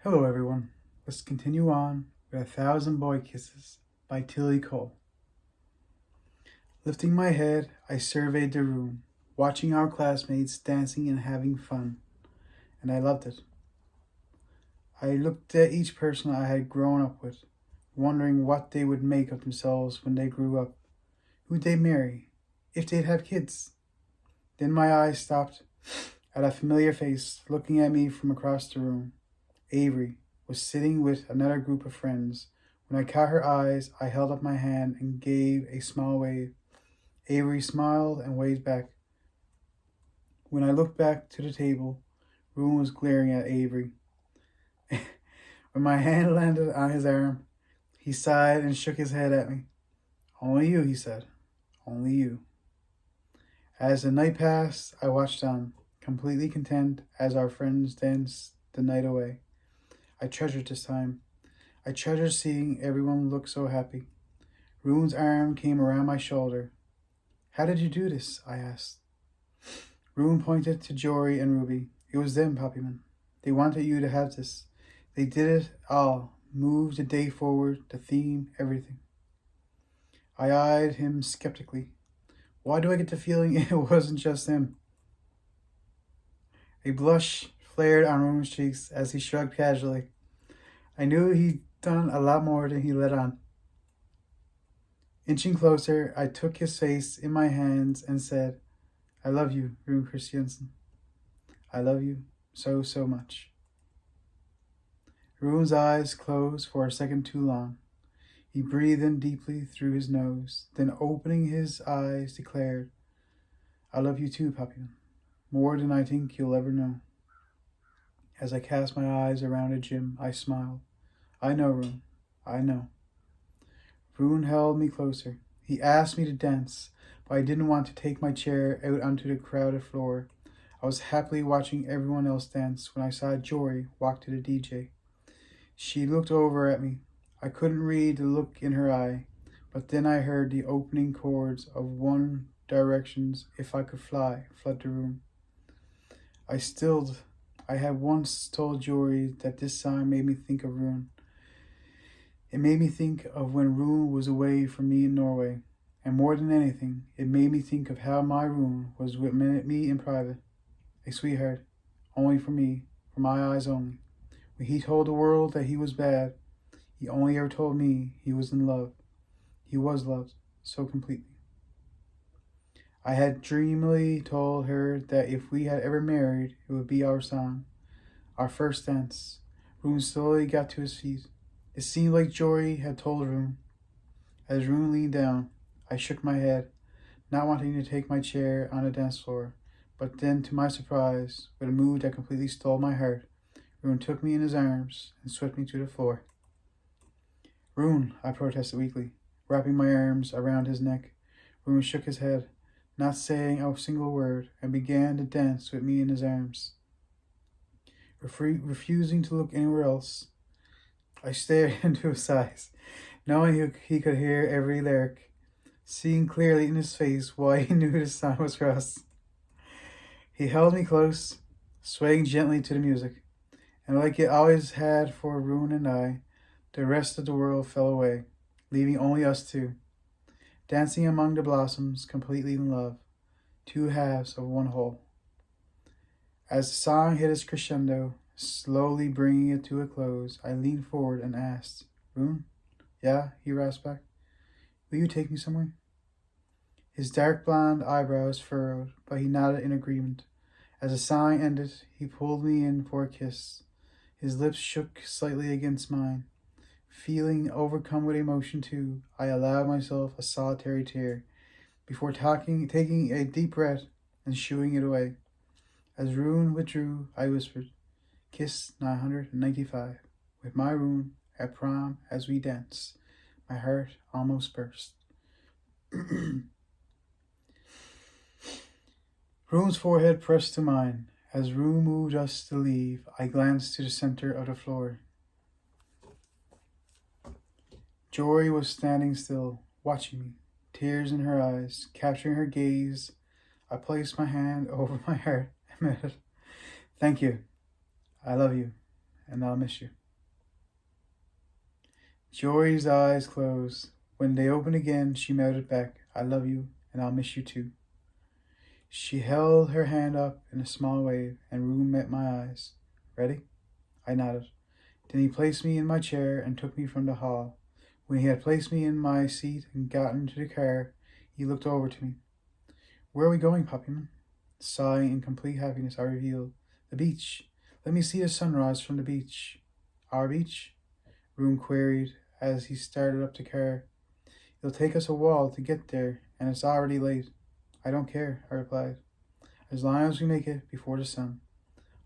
Hello everyone, let's continue on with 1,000 Boy Kisses by Tillie. Lifting my head, I surveyed the room, watching our classmates dancing and having fun, and I loved it. I looked at each person I had grown up with, wondering what they would make of themselves when they grew up, who'd they marry, if they'd have kids. Then my eyes stopped at a familiar face looking at me from across the room. Avery was sitting with another group of friends. When I caught her eyes, I held up my hand and gave a small wave. Avery smiled and waved back. When I looked back to the table, Ruin was glaring at Avery. When my hand landed on his arm, he sighed and shook his head at me. "Only you," he said. "Only you." As the night passed, I watched on, completely content as our friends danced the night away. I treasured this time. I treasured seeing everyone look so happy. Rune's arm came around my shoulder. "How did you do this?" I asked. Rune pointed to Jory and Ruby. "It was them, Poppyman. They wanted you to have this. They did it all. Moved the day forward, the theme, everything." I eyed him skeptically. Why do I get the feeling it wasn't just him? A blush flared on Rune's cheeks as he shrugged casually. I knew he'd done a lot more than he let on. Inching closer, I took his face in my hands and said, "I love you, Rune Christiansen. I love you so, so much." Rune's eyes closed for a second too long. He breathed in deeply through his nose, then opening his eyes declared, "I love you too, Poppyman, more than I think you'll ever know." As I cast my eyes around the gym, I smiled. "I know, Rune. I know." Rune held me closer. He asked me to dance, but I didn't want to take my chair out onto the crowded floor. I was happily watching everyone else dance when I saw Jory walk to the DJ. She looked over at me. I couldn't read the look in her eye, but then I heard the opening chords of One Direction's "If I Could Fly" flood the room. I stilled. I had once told Jory that this song made me think of Rune. It made me think of when Rune was away from me in Norway, and more than anything, it made me think of how my Rune was with me in private, a sweetheart, only for me, for my eyes only. When he told the world that he was bad, he only ever told me he was in love. He was loved so completely. I had dreamily told her that if we had ever married, it would be our song, our first dance. Rune slowly got to his feet. It seemed like Jory had told Rune. As Rune leaned down, I shook my head, not wanting to take my chair on the dance floor. But then, to my surprise, with a move that completely stole my heart, Rune took me in his arms and swept me to the floor. "Rune," I protested weakly, wrapping my arms around his neck. Rune shook his head, not saying a single word, and began to dance with me in his arms. Refusing to look anywhere else, I stared into his eyes, knowing he could hear every lyric, seeing clearly in his face why he knew this song was for us. He held me close, swaying gently to the music, and like it always had for Rune and I, the rest of the world fell away, leaving only us two, dancing among the blossoms, completely in love, two halves of one whole. As the song hit its crescendo, slowly bringing it to a close, I leaned forward and asked, "Rune?" "Yeah," he rasped back. "Will you take me somewhere?" His dark blonde eyebrows furrowed, but he nodded in agreement. As the song ended, he pulled me in for a kiss. His lips shook slightly against mine. Feeling overcome with emotion too, I allowed myself a solitary tear before taking a deep breath and shooing it away. As Rune withdrew, I whispered, "Kiss 995, with my Rune at prom as we dance." My heart almost burst. Rune's forehead pressed to mine. As Rune moved us to leave, I glanced to the center of the floor. Jory was standing still, watching me, tears in her eyes, capturing her gaze. I placed my hand over my heart and muttered, "Thank you. I love you. and I'll miss you. Jory's eyes closed. When they opened again, she mouted back, I love you, and I'll miss you too. She held her hand up in a small wave, and Rue met my eyes. Ready? I nodded. Then he placed me in my chair and took me from the hall. When he had placed me in my seat and gotten into the car, he looked over to me. Where are we going, Puppyman? Sighing in complete happiness, I revealed. The beach. Let me see the sunrise from the beach. Our beach? Rune queried as he started up the car. It'll take us a while to get there, and it's already late. I don't care, I replied, as long as we make it before the sun.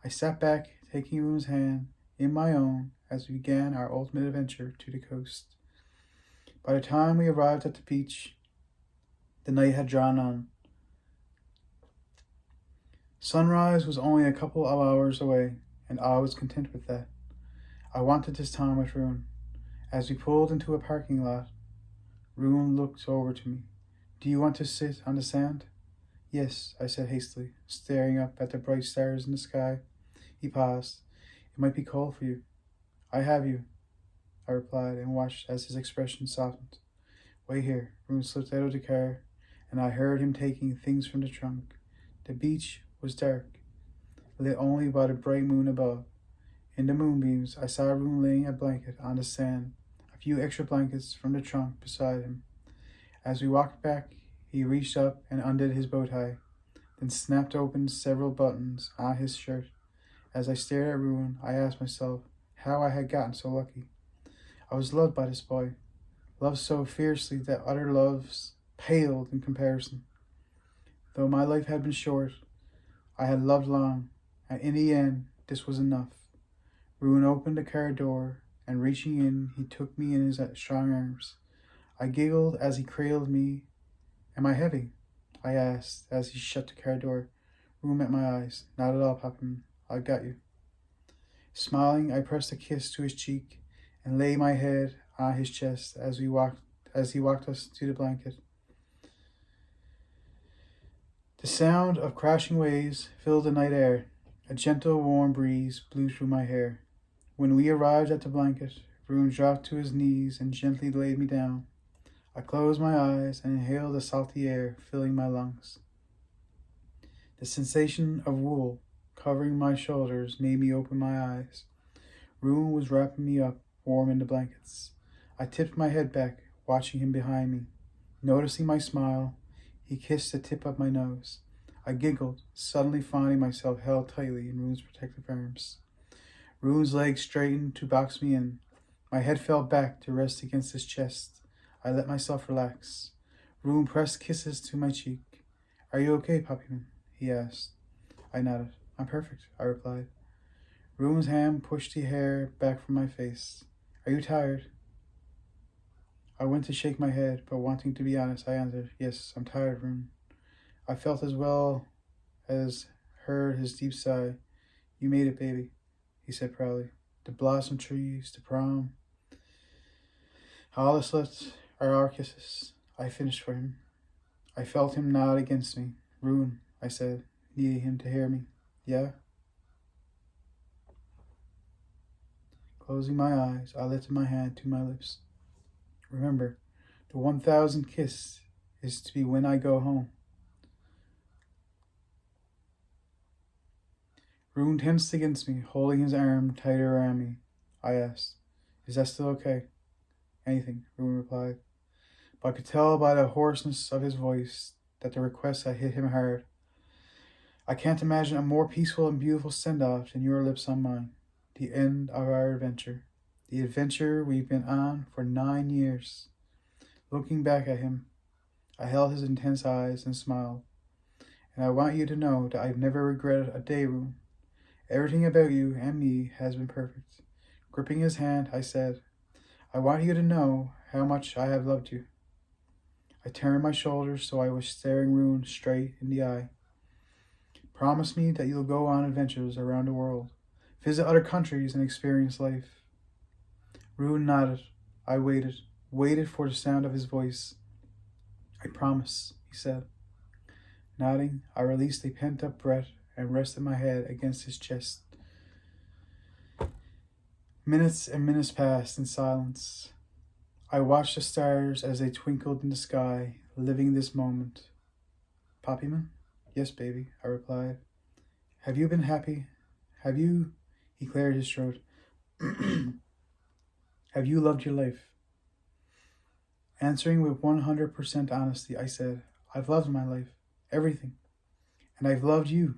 I sat back, taking Rune's hand in my own as we began our ultimate adventure to the coast. By the time we arrived at the beach, the night had drawn on. Sunrise was only a couple of hours away, and I was content with that. I wanted this time with Rune. As we pulled into a parking lot, Rune looked over to me. Do you want to sit on the sand? Yes, I said hastily, staring up at the bright stars in the sky. He paused. It might be cold for you. I have you, I replied, and watched as his expression softened. Wait here. Rune slipped out of the car, and I heard him taking things from the trunk. The beach was dark, lit only by the bright moon above. In the moonbeams, I saw Rune laying a blanket on the sand, a few extra blankets from the trunk beside him. As we walked back, he reached up and undid his bow tie, then snapped open several buttons on his shirt. As I stared at Rune, I asked myself how I had gotten so lucky. I was loved by this boy, loved so fiercely that other loves paled in comparison. Though my life had been short, I had loved long, and in the end, this was enough. Rune opened the car door, and reaching in, he took me in his strong arms. I giggled as he cradled me. Am I heavy? I asked as he shut the car door. Rune met my eyes. Not at all, Papa. I got you. Smiling, I pressed a kiss to his cheek and lay my head on his chest as he walked us to the blanket. The sound of crashing waves filled the night air. A gentle, warm breeze blew through my hair. When we arrived at the blanket, Rune dropped to his knees and gently laid me down. I closed my eyes and inhaled the salty air filling my lungs. The sensation of wool covering my shoulders made me open my eyes. Rune was wrapping me up warm in the blankets. I tipped my head back, watching him behind me. Noticing my smile, he kissed the tip of my nose. I giggled, suddenly finding myself held tightly in Rune's protective arms. Rune's legs straightened to box me in. My head fell back to rest against his chest. I let myself relax. Rune pressed kisses to my cheek. Are you okay, Puppyman? He asked. I nodded. I'm perfect, I replied. Rune's hand pushed the hair back from my face. Are you tired? I went to shake my head, but wanting to be honest, I answered, Yes, I'm tired, Rune. I felt as well as heard his deep sigh. You made it, baby, he said proudly. The blossom trees, the prom. All that's left are our kisses. I finished for him. I felt him nod against me. Rune, I said, needing him to hear me. Yeah? Closing my eyes, I lifted my hand to my lips. Remember, the 1,000th kiss is to be when I go home. Rune tensed against me, holding his arm tighter around me. I asked, Is that still okay? Anything, Rune replied. But I could tell by the hoarseness of his voice that the request had hit him hard. I can't imagine a more peaceful and beautiful send-off than your lips on mine. The end of our adventure. The adventure we've been on for 9 years. Looking back at him, I held his intense eyes and smiled. And I want you to know that I've never regretted a day, Rune. Everything about you and me has been perfect. Gripping his hand, I said, I want you to know how much I have loved you. I turned my shoulders so I was staring Rune straight in the eye. Promise me that you'll go on adventures around the world, visit other countries and experience life. Rune nodded. I waited for the sound of his voice. I promise, he said. Nodding, I released a pent-up breath and rested my head against his chest. Minutes and minutes passed in silence. I watched the stars as they twinkled in the sky, living this moment. Poppyman? Yes, baby, I replied. Have you been happy? Have you? He cleared his throat. Have you loved your life? Answering with 100% honesty, I said, I've loved my life, everything. And I've loved you.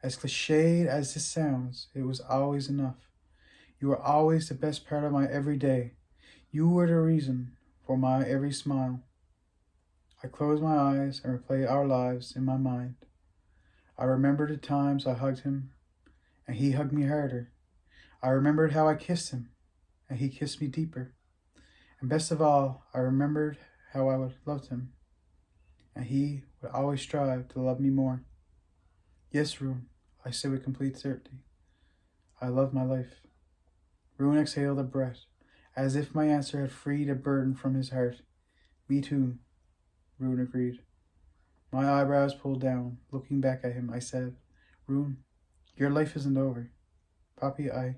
As cliched as this sounds, it was always enough. You were always the best part of my every day. You were the reason for my every smile. I closed my eyes and replayed our lives in my mind. I remembered the times I hugged him, and he hugged me harder. I remembered how I kissed him, and he kissed me deeper. And best of all, I remembered how I would loved him, and he would always strive to love me more. Yes, Rune, I said with complete certainty. I love my life. Rune exhaled a breath, as if my answer had freed a burden from his heart. Me too, Rune agreed. My eyebrows pulled down. Looking back at him, I said, Rune, your life isn't over. Poppy, I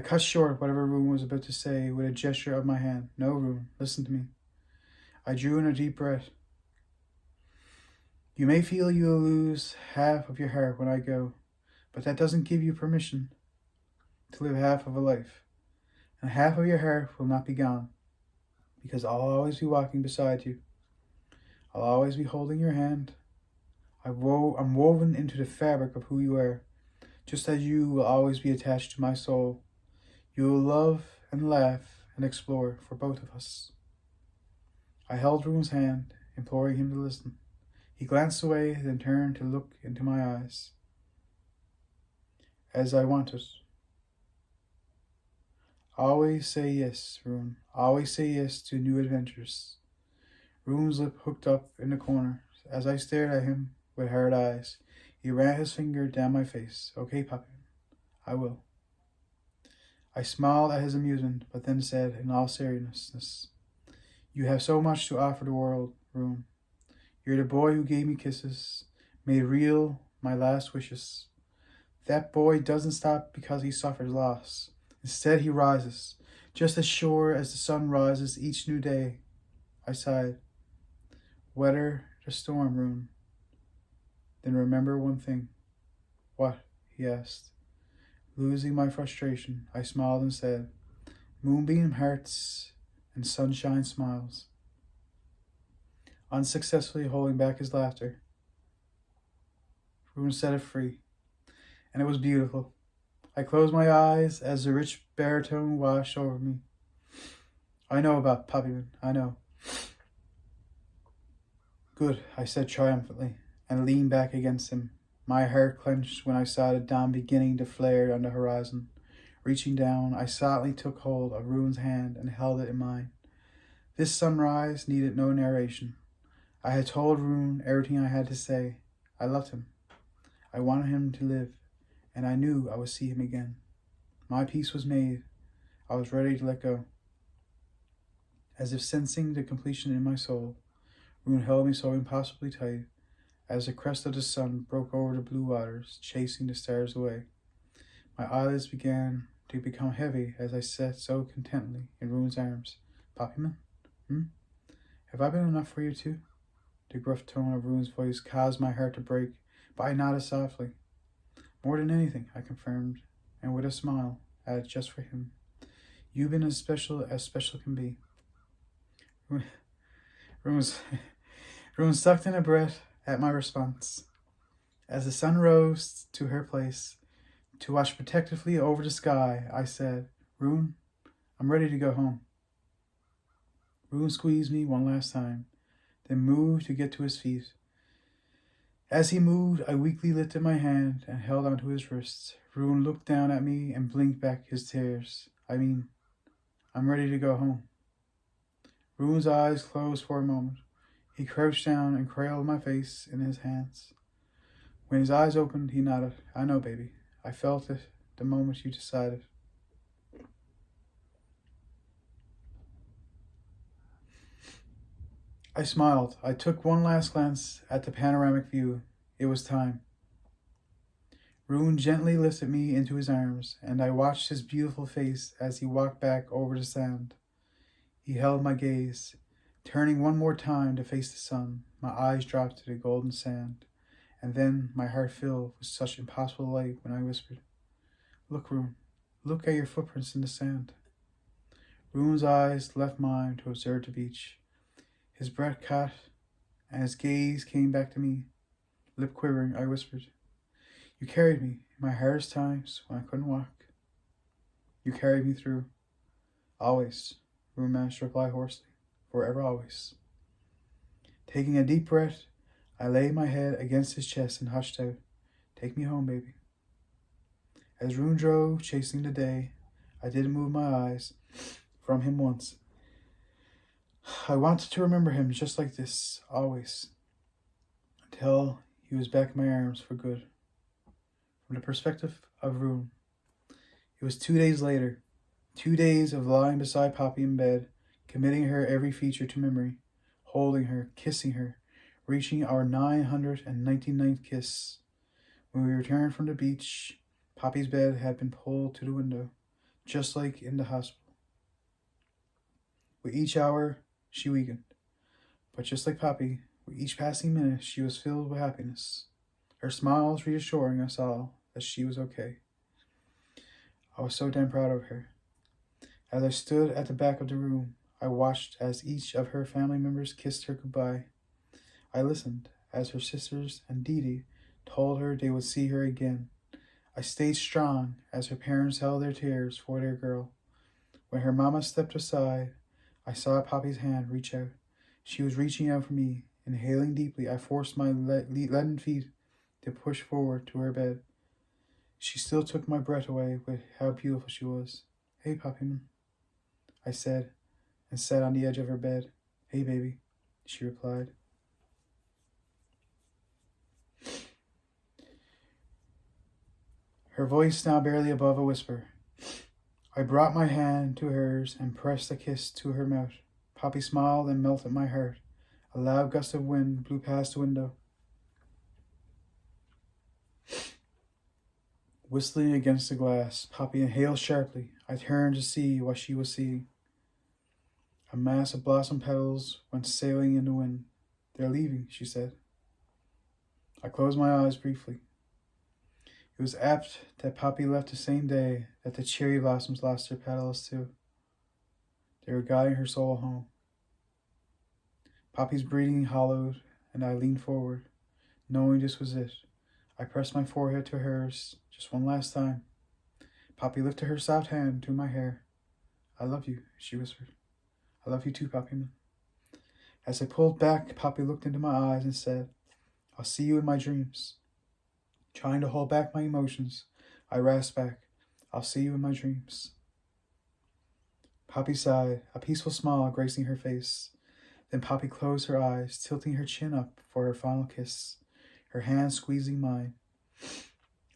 cut short whatever Rune was about to say with a gesture of my hand. No, Rune, listen to me. I drew in a deep breath. You may feel you will lose half of your heart when I go, but that doesn't give you permission to live half of a life. And half of your heart will not be gone, because I'll always be walking beside you. I'll always be holding your hand. I'm woven into the fabric of who you are, just as you will always be attached to my soul. You will love and laugh and explore for both of us. I held Rune's hand, imploring him to listen. He glanced away, then turned to look into my eyes. As I wanted. Always say yes, Rune. Always say yes to new adventures. Rune's lip hooked up in the corner. As I stared at him with hard eyes, he ran his finger down my face. Okay, Poppy, I will. I smiled at his amusement, but then said in all seriousness, You have so much to offer the world, Rune. You're the boy who gave me kisses, made real my last wishes. That boy doesn't stop because he suffers loss. Instead, he rises, just as sure as the sun rises each new day. I sighed. Weather the storm, Rune. Then remember one thing. What? He asked. Losing my frustration, I smiled and said, Moonbeam hearts and sunshine smiles. Unsuccessfully holding back his laughter, Rune set it free, and it was beautiful. I closed my eyes as the rich baritone washed over me. I know about Poppyman, I know. Good, I said triumphantly, and leaned back against him. My heart clenched when I saw the dawn beginning to flare on the horizon. Reaching down, I silently took hold of Rune's hand and held it in mine. This sunrise needed no narration. I had told Rune everything I had to say. I loved him. I wanted him to live, and I knew I would see him again. My peace was made. I was ready to let go. As if sensing the completion in my soul, Rune held me so impossibly tight as the crest of the sun broke over the blue waters, chasing the stars away. My eyelids began to become heavy as I sat so contentedly in Rune's arms. Poppyman? Have I been enough for you too? The gruff tone of Rune's voice caused my heart to break, but I nodded softly. More than anything, I confirmed, and with a smile, added just for him. You've been as special can be. Rune sucked in a breath at my response. As the sun rose to her place, to watch protectively over the sky, I said, Rune, I'm ready to go home. Rune squeezed me one last time, then moved to get to his feet. As he moved, I weakly lifted my hand and held onto his wrists. Rune looked down at me and blinked back his tears. I'm ready to go home. Rune's eyes closed for a moment. He crouched down and cradled my face in his hands. When his eyes opened, he nodded. I know, baby. I felt it the moment you decided. I smiled. I took one last glance at the panoramic view. It was time. Rune gently lifted me into his arms, and I watched his beautiful face as he walked back over the sand. He held my gaze. Turning one more time to face the sun, my eyes dropped to the golden sand, and then my heart filled with such impossible light when I whispered, "Look, Rune, look at your footprints in the sand." Rune's eyes left mine to observe the beach. His breath caught, and his gaze came back to me. Lip quivering, I whispered, "You carried me in my hardest times when I couldn't walk. You carried me through. Always," Rune managed to reply hoarsely. "Forever, always." Taking a deep breath, I laid my head against his chest and hushed out, "Take me home, baby." As Rune drove, chasing the day, I didn't move my eyes from him once. I wanted to remember him just like this, always, until he was back in my arms for good. From the perspective of Rune, it was 2 days later, 2 days of lying beside Poppy in bed, committing her every feature to memory, holding her, kissing her, reaching our 999th kiss. When we returned from the beach, Poppy's bed had been pulled to the window, just like in the hospital. With each hour, she weakened. But just like Poppy, with each passing minute, she was filled with happiness. Her smile was reassuring us all that she was okay. I was so damn proud of her. As I stood at the back of the room, I watched as each of her family members kissed her goodbye. I listened as her sisters and Dee Dee told her they would see her again. I stayed strong as her parents held their tears for their girl. When her mama stepped aside, I saw Poppy's hand reach out. She was reaching out for me. Inhaling deeply, I forced my leaden feet to push forward to her bed. She still took my breath away with how beautiful she was. "Hey, Poppyman," I said, and sat on the edge of her bed. "Hey, baby," she replied. Her voice now barely above a whisper. I brought my hand to hers and pressed a kiss to her mouth. Poppy smiled and melted my heart. A loud gust of wind blew past the window, whistling against the glass. Poppy inhaled sharply. I turned to see what she was seeing. A mass of blossom petals went sailing in the wind. "They're leaving," she said. I closed my eyes briefly. It was apt that Poppy left the same day that the cherry blossoms lost their petals too. They were guiding her soul home. Poppy's breathing hollowed, and I leaned forward, knowing this was it. I pressed my forehead to hers just one last time. Poppy lifted her soft hand to my hair. "I love you," she whispered. "I love you too, Poppyman." As I pulled back, Poppy looked into my eyes and said, "I'll see you in my dreams." Trying to hold back my emotions, I rasped back, "I'll see you in my dreams." Poppy sighed, a peaceful smile gracing her face. Then Poppy closed her eyes, tilting her chin up for her final kiss, her hand squeezing mine.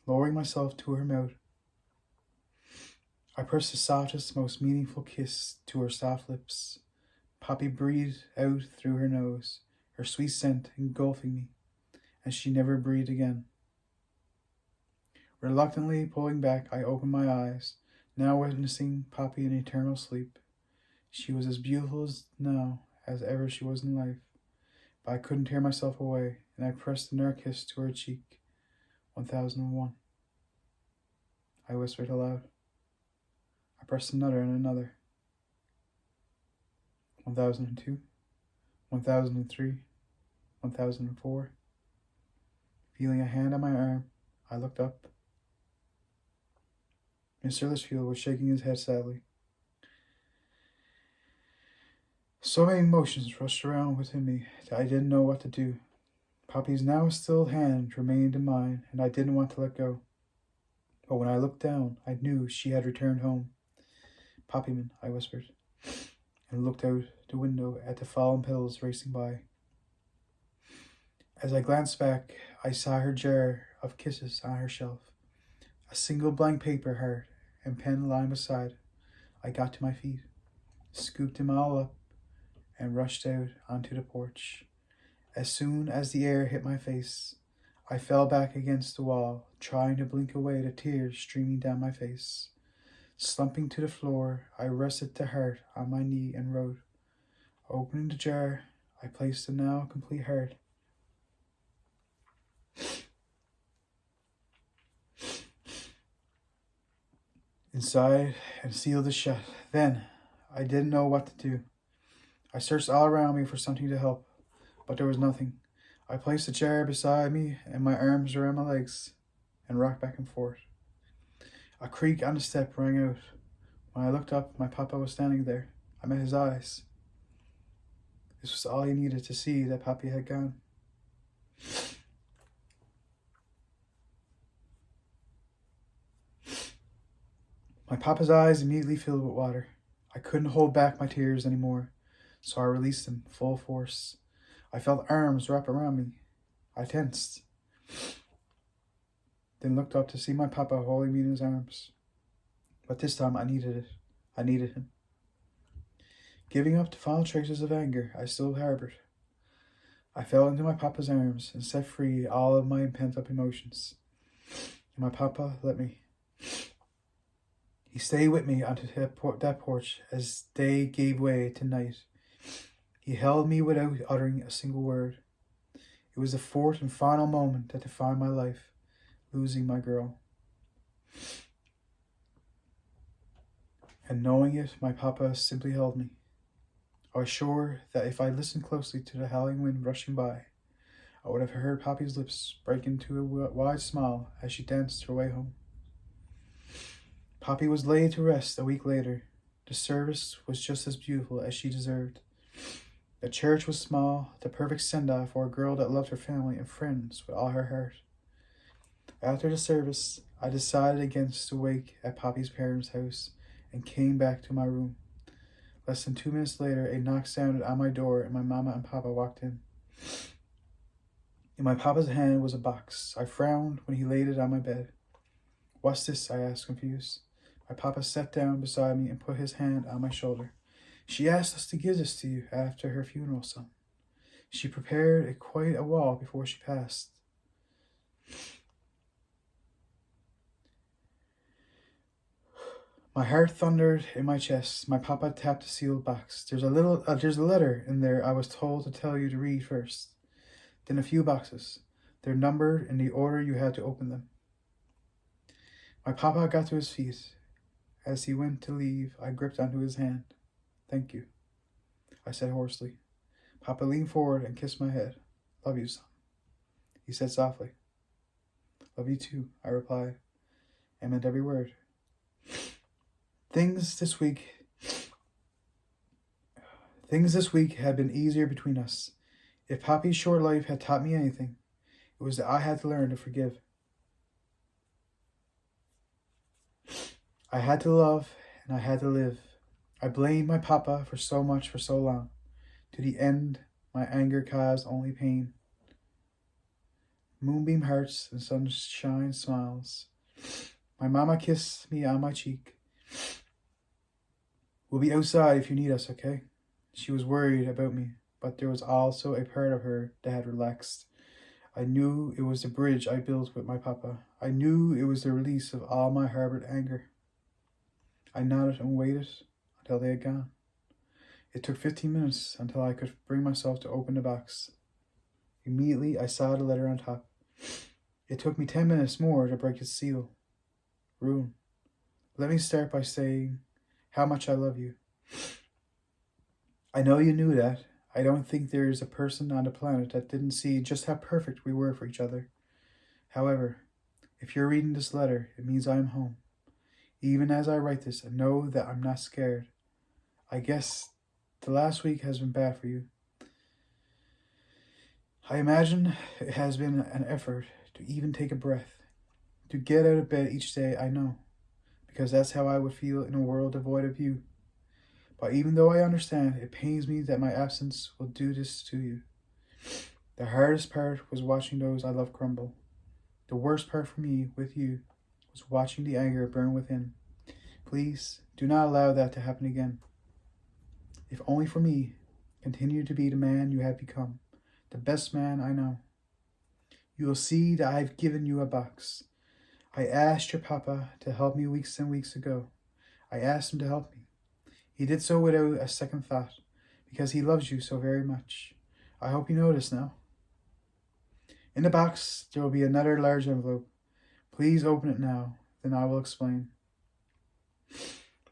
Lowering myself to her mouth, I pressed the softest, most meaningful kiss to her soft lips. Poppy breathed out through her nose, her sweet scent engulfing me, and she never breathed again. Reluctantly pulling back, I opened my eyes, now witnessing Poppy in eternal sleep. She was as beautiful now as ever she was in life, but I couldn't tear myself away, and I pressed another kiss to her cheek. 1001. I whispered aloud. I pressed another and another. 1002, 1003, 1004. Feeling a hand on my arm, I looked up. Mr. Litchfield was shaking his head sadly. So many emotions rushed around within me that I didn't know what to do. Poppy's now still hand remained in mine, and I didn't want to let go. But when I looked down, I knew she had returned home. "Poppyman," I whispered, and looked out the window at the fallen petals racing by. As I glanced back, I saw her jar of kisses on her shelf, a single blank paper heart and pen lying beside. I got to my feet, scooped them all up, and rushed out onto the porch. As soon as the air hit my face, I fell back against the wall, trying to blink away the tears streaming down my face. Slumping to the floor, I rested the heart on my knee and wrote. Opening the jar, I placed the now complete heart. Inside and sealed it shut. Then, I didn't know what to do. I searched all around me for something to help, but there was nothing. I placed the jar beside me and my arms around my legs and rocked back and forth. A creak on the step rang out. When I looked up, my papa was standing there. I met his eyes. This was all he needed to see that Papi had gone. My papa's eyes immediately filled with water. I couldn't hold back my tears anymore, so I released them full force. I felt arms wrap around me. I tensed. Then looked up to see my papa holding me in his arms. But this time I needed it. I needed him. Giving up the final traces of anger I still harbored, I fell into my papa's arms and set free all of my pent-up emotions. And my papa let me. He stayed with me onto that porch as day gave way to night. He held me without uttering a single word. It was the fourth and final moment that defined my life, losing my girl. And knowing it, my papa simply held me. I was sure that if I listened closely to the howling wind rushing by, I would have heard Papi's lips break into a wide smile as she danced her way home. Papi was laid to rest a week later. The service was just as beautiful as she deserved. The church was small, the perfect send-off for a girl that loved her family and friends with all her heart. After the service, I decided against the wake at Papi's parents' house and came back to my room. Less than 2 minutes later, a knock sounded on my door and my mama and papa walked in. In my papa's hand was a box. I frowned when he laid it on my bed. What's this? I asked, confused. My papa sat down beside me and put his hand on my shoulder. She asked us to give this to you after her funeral, son. She prepared quite a wall before she passed. My heart thundered in my chest. My papa tapped the sealed box. There's a letter in there I was told to tell you to read first. Then a few boxes. They're numbered in the order you had to open them. My papa got to his feet. As he went to leave, I gripped onto his hand. Thank you, I said hoarsely. Papa leaned forward and kissed my head. Love you, son, he said softly. Love you too, I replied, and meant every word. Things this week had been easier between us. If Papi's short life had taught me anything, it was that I had to learn to forgive. I had to love and I had to live. I blamed my papa for so much for so long. To the end, my anger caused only pain. Moonbeam hearts and sunshine smiles. My mama kissed me on my cheek. We'll be outside if you need us, okay? She was worried about me, but there was also a part of her that had relaxed. I knew it was the bridge I built with my papa. I knew it was the release of all my harbored anger. I nodded and waited until they had gone. It took 15 minutes until I could bring myself to open the box. Immediately, I saw the letter on top. It took me 10 minutes more to break its seal. Rune, let me start by saying how much I love you. I know you knew that. I don't think there is a person on the planet that didn't see just how perfect we were for each other. However, if you're reading this letter, it means I am home. Even as I write this, I know that I'm not scared. I guess the last week has been bad for you. I imagine it has been an effort to even take a breath, to get out of bed each day, I know, because that's how I would feel in a world devoid of you. But even though I understand, it pains me that my absence will do this to you. The hardest part was watching those I love crumble. The worst part for me with you was watching the anger burn within. Please do not allow that to happen again. If only for me, continue to be the man you have become, the best man I know. You will see that I have given you a box. I asked your papa to help me weeks and weeks ago. I asked him to help me. He did so without a second thought, because he loves you so very much. I hope you notice now. In the box, there will be another large envelope. Please open it now, then I will explain.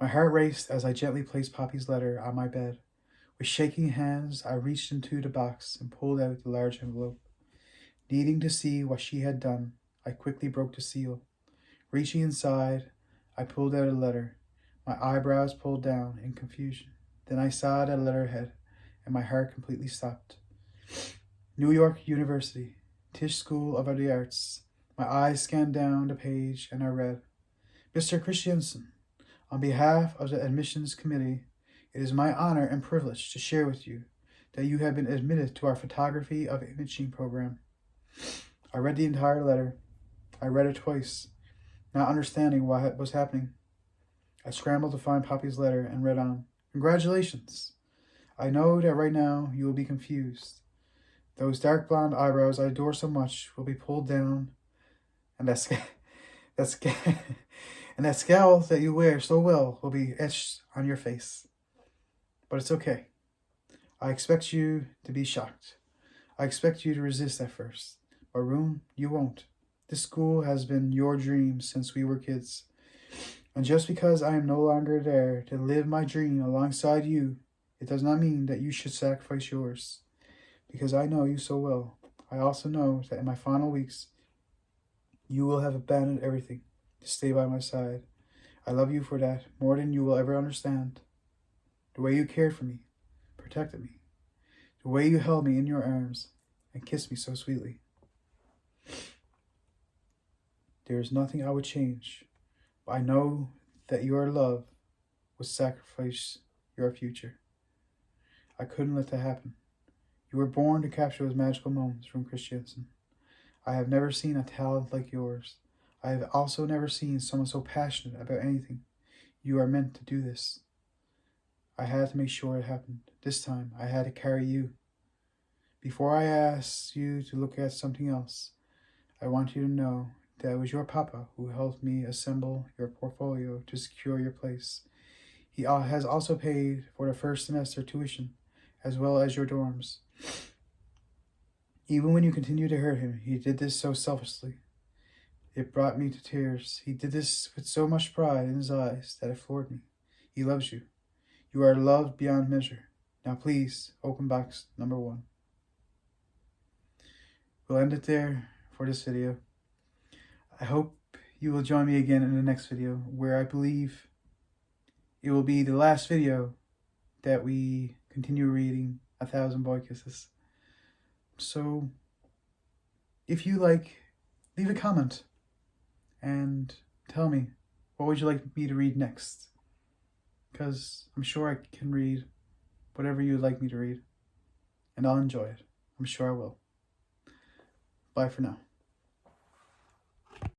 My heart raced as I gently placed Poppy's letter on my bed. With shaking hands, I reached into the box and pulled out the large envelope. Needing to see what she had done, I quickly broke the seal. Reaching inside, I pulled out a letter, my eyebrows pulled down in confusion. Then I saw the letterhead, and my heart completely stopped. New York University, Tisch School of the Arts. My eyes scanned down the page, and I read, Mr. Christiansen, on behalf of the admissions committee, it is my honor and privilege to share with you that you have been admitted to our photography of imaging program. I read the entire letter. I read it twice, not understanding what was happening. I scrambled to find Poppy's letter and read on. Congratulations! I know that right now you will be confused. Those dark blonde eyebrows I adore so much will be pulled down, and that scowl that you wear so well will be etched on your face. But it's okay. I expect you to be shocked. I expect you to resist at first. But Room, you won't. This school has been your dream since we were kids. And just because I am no longer there to live my dream alongside you, it does not mean that you should sacrifice yours. Because I know you so well, I also know that in my final weeks, you will have abandoned everything to stay by my side. I love you for that more than you will ever understand. The way you cared for me, protected me, the way you held me in your arms and kissed me so sweetly. There is nothing I would change, but I know that your love would sacrifice your future. I couldn't let that happen. You were born to capture those magical moments from Christiansen. I have never seen a talent like yours. I have also never seen someone so passionate about anything. You are meant to do this. I had to make sure it happened. This time, I had to carry you. Before I asked you to look at something else, I want you to know that it was your papa who helped me assemble your portfolio to secure your place. He has also paid for the first semester tuition, as well as your dorms. Even when you continued to hurt him, he did this so selflessly. It brought me to tears. He did this with so much pride in his eyes that it floored me. He loves you. You are loved beyond measure. Now please, open box number 1. We'll end it there for this video. I hope you will join me again in the next video, where I believe it will be the last video that we continue reading 1,000 Boy Kisses. So, if you like, leave a comment and tell me, what would you like me to read next? Because I'm sure I can read whatever you'd like me to read, and I'll enjoy it. I'm sure I will. Bye for now.